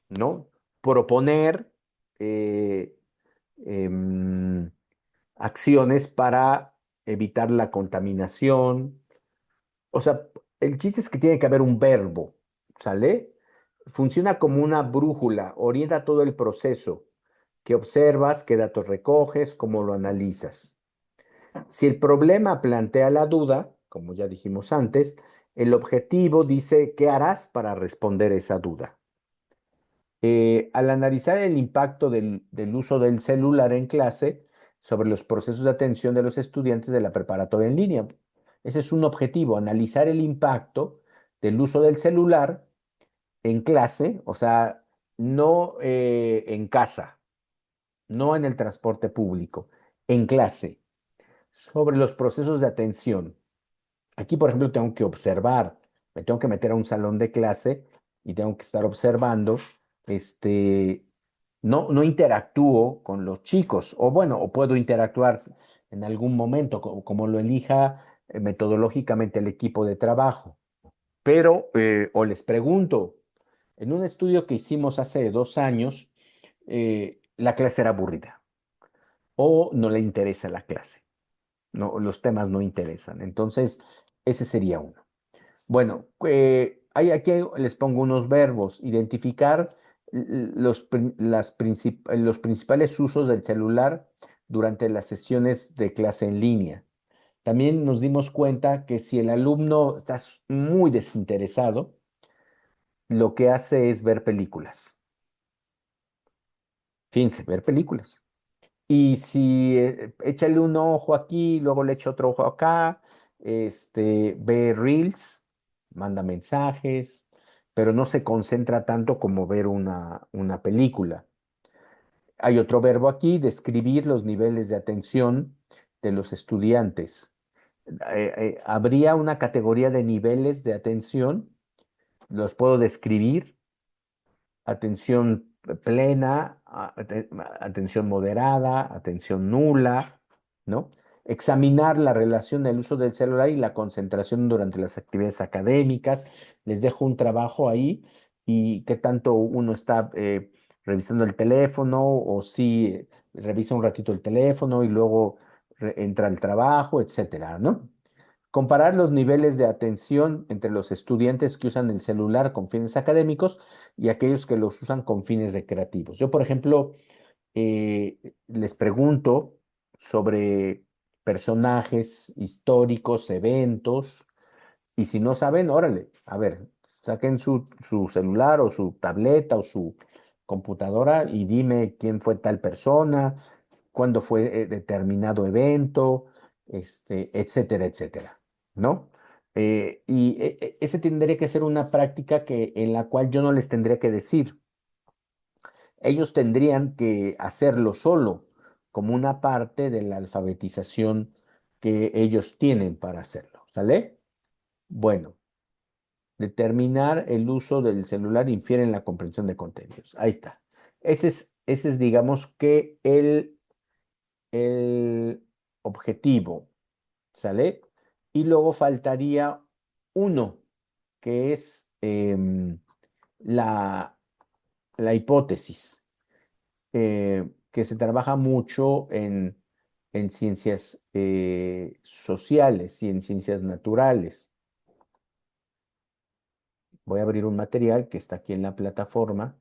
¿no? Proponer eh, em, acciones para evitar la contaminación. O sea, el chiste es que tiene que haber un verbo, ¿sale? Funciona como una brújula, orienta todo el proceso. ¿Qué observas? ¿Qué datos recoges? ¿Cómo lo analizas? Si el problema plantea la duda, como ya dijimos antes, el objetivo dice qué harás para responder esa duda. Al analizar el impacto del uso del celular en clase sobre los procesos de atención de los estudiantes de la preparatoria en línea. Ese es un objetivo, analizar el impacto del uso del celular en clase, o sea, no en casa, no en el transporte público, en clase, sobre los procesos de atención. Aquí, por ejemplo, tengo que observar, me tengo que meter a un salón de clase y tengo que estar observando, este, no interactúo con los chicos, o bueno, o puedo interactuar en algún momento, como lo elija metodológicamente el equipo de trabajo. Pero, o les pregunto, en un estudio que hicimos hace 2 años, la clase era aburrida o no le interesa la clase, no, los temas no interesan. Entonces, ese sería uno. Bueno, aquí les pongo unos verbos. Identificar los principales usos del celular durante las sesiones de clase en línea. También nos dimos cuenta que si el alumno está muy desinteresado, lo que hace es ver películas. Fíjense, ver películas. Y si échale un ojo aquí, luego le echa otro ojo acá, ve reels, manda mensajes, pero no se concentra tanto como ver una película. Hay otro verbo aquí, describir los niveles de atención de los estudiantes. Habría una categoría de niveles de atención, los puedo describir: atención plena, atención moderada, atención nula, ¿no? Examinar la relación del uso del celular y la concentración durante las actividades académicas. Les dejo un trabajo ahí y qué tanto uno está revisando el teléfono o si revisa un ratito el teléfono y luego entra al trabajo, etcétera, ¿no? comparar los niveles de atención entre los estudiantes que usan el celular con fines académicos y aquellos que los usan con fines recreativos. Yo, por ejemplo, les pregunto sobre personajes históricos, eventos, y si no saben, órale, a ver, saquen su celular o su tableta o su computadora y dime quién fue tal persona, cuándo fue determinado evento, etcétera, etcétera, ¿no? Ese tendría que ser una práctica en la cual yo no les tendría que decir. Ellos tendrían que hacerlo solo, como una parte de la alfabetización que ellos tienen para hacerlo, ¿sale? Bueno, determinar el uso del celular infiere en la comprensión de contenidos. Ahí está. Ese es digamos que el objetivo, ¿sale? Y luego faltaría uno, que es la, la hipótesis, que se trabaja mucho en ciencias sociales y en ciencias naturales. Voy a abrir un material que está aquí en la plataforma.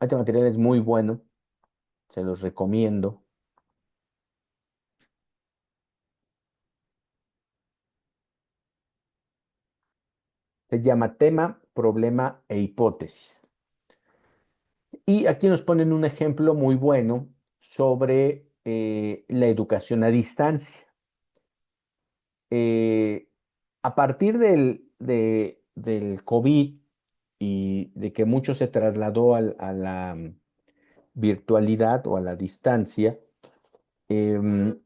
Este material es muy bueno, se los recomiendo. Se llama Tema, Problema e Hipótesis. Y aquí nos ponen un ejemplo muy bueno sobre la educación a distancia. Eh, a partir del COVID y de que mucho se trasladó a la virtualidad o a la distancia, em,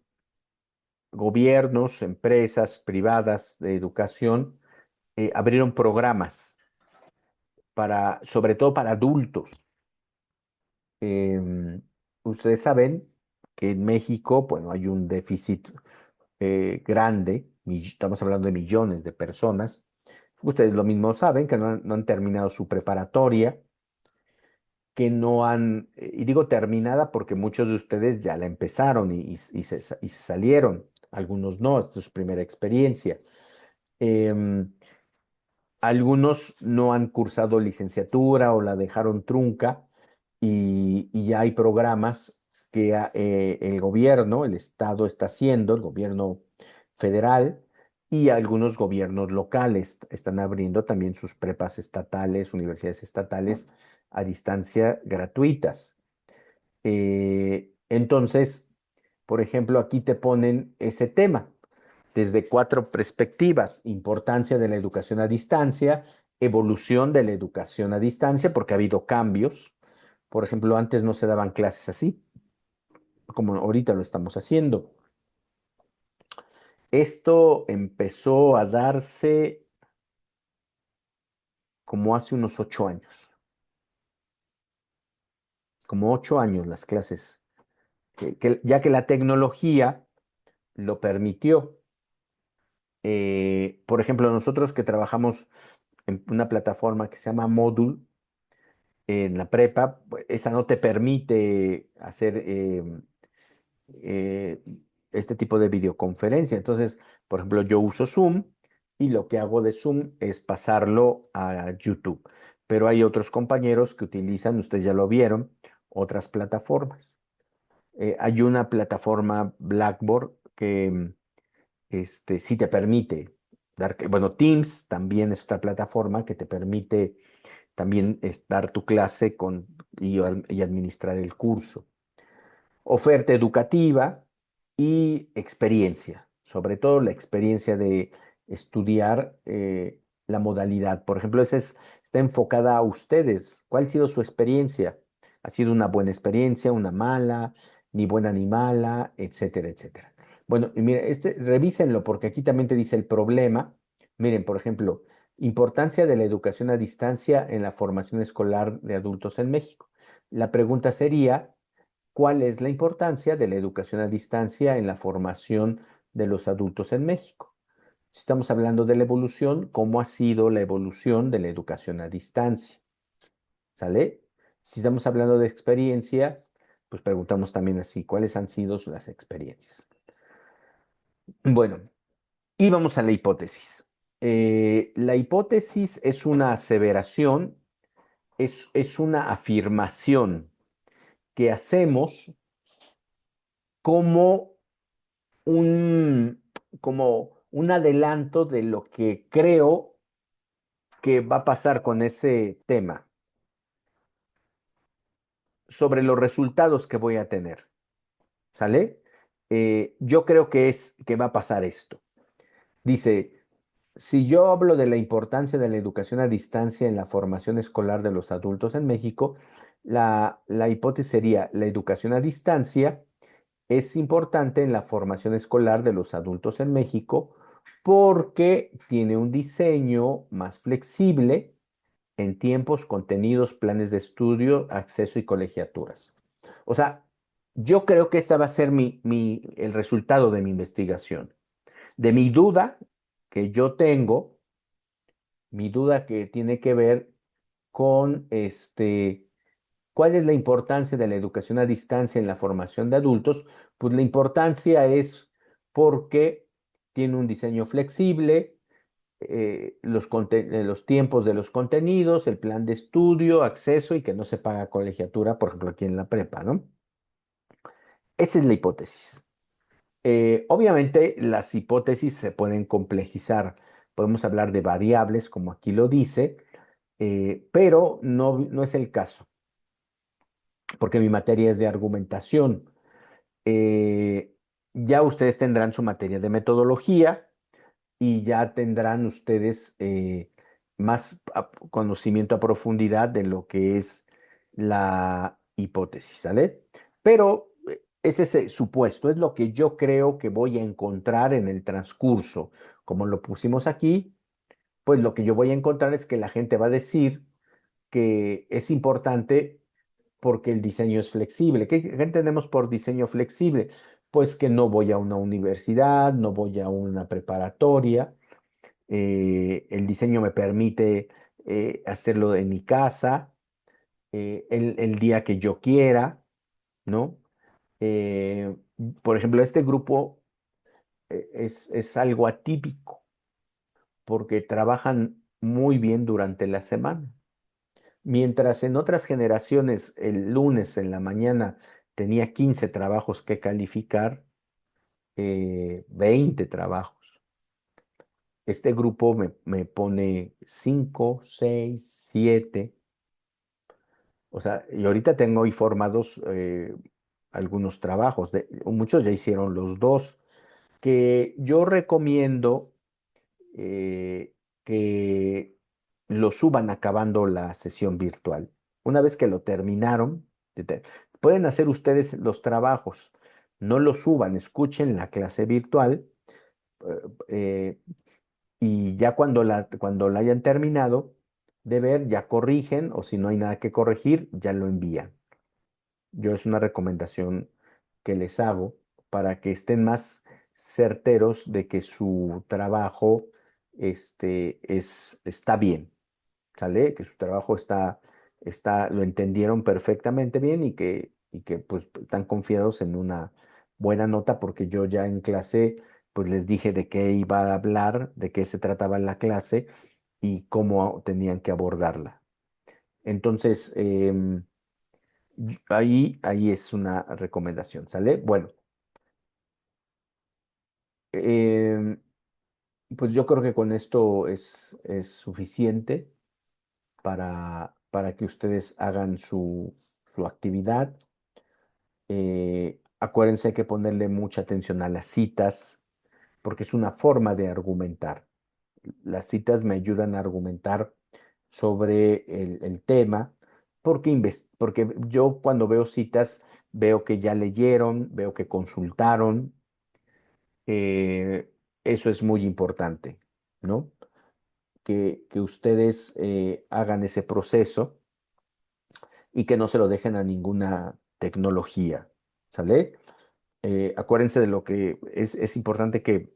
gobiernos, empresas privadas de educación abrieron programas sobre todo para adultos. Em, Ustedes saben que en México, bueno, hay un déficit grande, estamos hablando de millones de personas. Ustedes lo mismo saben, que no han terminado su preparatoria, que no han, y digo terminada porque muchos de ustedes ya la empezaron y se salieron, algunos no, esto es su primera experiencia. Em, Algunos no han cursado licenciatura o la dejaron trunca y ya hay programas que el gobierno, el Estado está haciendo, el gobierno federal y algunos gobiernos locales están abriendo también sus prepas estatales, universidades estatales a distancia gratuitas. Entonces, por ejemplo, aquí te ponen ese tema desde cuatro perspectivas: importancia de la educación a distancia, evolución de la educación a distancia, porque ha habido cambios. Por ejemplo, antes no se daban clases así, como ahorita lo estamos haciendo. Esto empezó a darse como hace unos 8 años, como 8 años las clases, ya que la tecnología lo permitió. Por ejemplo, nosotros que trabajamos en una plataforma que se llama Moodle, en la prepa, pues, esa no te permite hacer eh, este tipo de videoconferencia. Entonces, por ejemplo, yo uso Zoom y lo que hago de Zoom es pasarlo a YouTube. Pero hay otros compañeros que utilizan, ustedes ya lo vieron, otras plataformas. Hay una plataforma Blackboard que sí te permite bueno, Teams también es otra plataforma que te permite también dar tu clase y administrar el curso. Oferta educativa y experiencia, sobre todo la experiencia de estudiar la modalidad. Por ejemplo, está enfocada a ustedes. ¿Cuál ha sido su experiencia? ¿Ha sido una buena experiencia, una mala, ni buena ni mala, etcétera, etcétera? Bueno, y mire, revísenlo porque aquí también te dice el problema. Miren, por ejemplo, importancia de la educación a distancia en la formación escolar de adultos en México. La pregunta sería, ¿cuál es la importancia de la educación a distancia en la formación de los adultos en México? Si estamos hablando de la evolución, ¿cómo ha sido la evolución de la educación a distancia? ¿Sale? Si estamos hablando de experiencias, pues preguntamos también así, ¿cuáles han sido las experiencias? Bueno. Y vamos a la hipótesis. La hipótesis es una aseveración, es una afirmación que hacemos como un, como un adelanto de lo que creo que va a pasar con ese tema, sobre los resultados que voy a tener. ¿Sale? Yo creo que va a pasar esto. Dice, si yo hablo de la importancia de la educación a distancia en la formación escolar de los adultos en México, la hipótesis sería, la educación a distancia es importante en la formación escolar de los adultos en México porque tiene un diseño más flexible en tiempos, contenidos, planes de estudio, acceso y colegiaturas. O sea, yo creo que esta va a ser el resultado de mi investigación. De mi duda que yo tengo, mi duda que tiene que ver con ¿cuál es la importancia de la educación a distancia en la formación de adultos? Pues la importancia es porque tiene un diseño flexible, los tiempos de los contenidos, el plan de estudio, acceso y que no se paga colegiatura, por ejemplo, aquí en la prepa, ¿no? Esa es la hipótesis. Obviamente las hipótesis se pueden complejizar. Podemos hablar de variables, como aquí lo dice, pero no es el caso, porque mi materia es de argumentación. Eh, ya ustedes tendrán su materia de metodología y ya tendrán ustedes más conocimiento a profundidad de lo que es la hipótesis, ¿sale? Pero es ese supuesto, es lo que yo creo que voy a encontrar en el transcurso. Como lo pusimos aquí, pues lo que yo voy a encontrar es que la gente va a decir que es importante porque el diseño es flexible. ¿Qué entendemos por diseño flexible? Pues que no voy a una universidad, no voy a una preparatoria, el diseño me permite hacerlo en mi casa, el día que yo quiera, ¿no? Eh, por ejemplo, este grupo es algo atípico porque trabajan muy bien durante la semana. Mientras en otras generaciones el lunes en la mañana tenía 15 trabajos que calificar, 20 trabajos. Este grupo me pone 5, 6, 7. O sea, y ahorita tengo hoy formados algunos trabajos, muchos ya hicieron los dos, que yo recomiendo que lo suban acabando la sesión virtual. Una vez que lo terminaron, pueden hacer ustedes los trabajos, no lo suban, escuchen la clase virtual eh, y ya cuando la hayan terminado de ver, ya corrigen o si no hay nada que corregir, ya lo envían. Yo es una recomendación que les hago para que estén más certeros de que su trabajo está bien, ¿sale? Que su trabajo lo entendieron perfectamente bien y que pues están confiados en una buena nota porque yo ya en clase pues les dije de qué iba a hablar, de qué se trataba la clase y cómo tenían que abordarla. Entonces, ahí es una recomendación, ¿sale? Bueno, em, pues yo creo que con esto es suficiente para que ustedes hagan su actividad. Acuérdense, hay que ponerle mucha atención a las citas, porque es una forma de argumentar. Las citas me ayudan a argumentar sobre el tema, porque yo cuando veo citas veo que ya leyeron, veo que consultaron. eh, Eso es muy importante, ¿no? Que ustedes hagan ese proceso y que no se lo dejen a ninguna tecnología, ¿sale? Acuérdense de lo que es importante que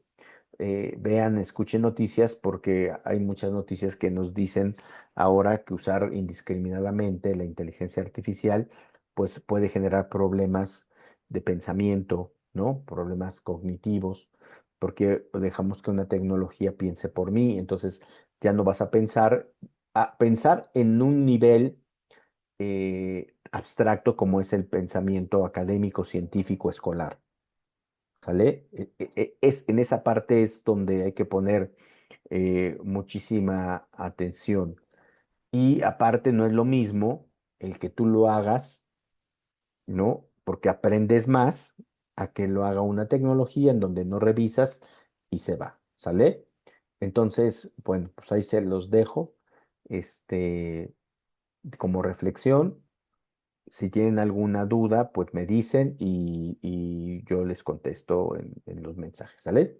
vean, escuchen noticias porque hay muchas noticias que nos dicen ahora que usar indiscriminadamente la inteligencia artificial pues puede generar problemas de pensamiento, ¿no? Problemas cognitivos. porque dejamos que una tecnología piense por mí, entonces ya no vas a pensar en un nivel abstracto como es el pensamiento académico, científico, escolar, ¿sale? En esa parte es donde hay que poner muchísima atención. Y aparte no es lo mismo el que tú lo hagas, ¿no? Porque aprendes más a que lo haga una tecnología en donde no revisas y se va, ¿sale? Entonces, bueno, pues ahí se los dejo, este, como reflexión. Si tienen alguna duda, pues me dicen y yo les contesto en los mensajes, ¿sale?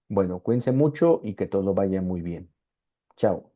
Bueno, cuídense mucho y que todo vaya muy bien. Chao.